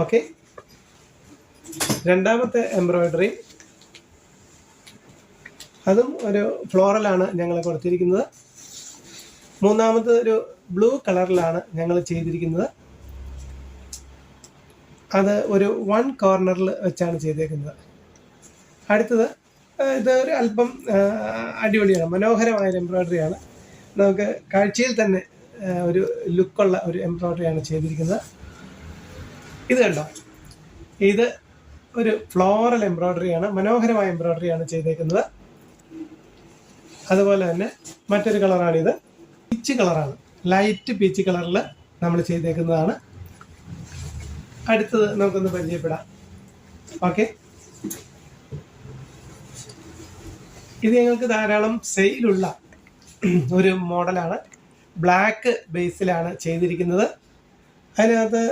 Okay, രണ്ടാമത്തെ embroidery അതും ഒരു ഫ്ലോറലാണ് ഞങ്ങൾ കൊടുത്തിരിക്കുന്നത്. മൂന്നാമത് ഒരു ബ്ലൂ കളറിലാണ് ഞങ്ങൾ ചെയ്തിരിക്കുന്നത്. അത് ഒരു 1 കോർണറിൽ വെച്ചാണ് ചെയ്തേക്കുന്നത്. അടുത്തത് ഇത് ഒരു അല്പം അടിപൊളിയാണ്, മനോഹരമായൊരു എംബ്രോയിഡറിയാണ്. നമുക്ക് കാഴ്ചയിൽ തന്നെ ഒരു ലുക്കുള്ള ഒരു എംബ്രോയിഡറിയാണ് ചെയ്തിരിക്കുന്നത്. ഇത് കണ്ടോ, ഇത് ഒരു ഫ്ലോറൽ എംബ്രോയിഡറിയാണ്, മനോഹരമായ എംബ്രോയിഡറിയാണ് ചെയ്തേക്കുന്നത്. അതുപോലെ തന്നെ മറ്റൊരു കളറാണിത്, പീച്ച് കളറാണ്, ലൈറ്റ് പീച്ച് കളറിൽ നമ്മൾ ചെയ്തേക്കുന്നതാണ്. അടുത്തത് നമുക്കൊന്ന് പരിചയപ്പെടാം. ഓക്കെ, ഇത് ഞങ്ങൾക്ക് ധാരാളം സെയിലുള്ള ഒരു മോഡലാണ്. ബ്ലാക്ക് ബേസിലാണ് ചെയ്തിരിക്കുന്നത്. അതിനകത്ത്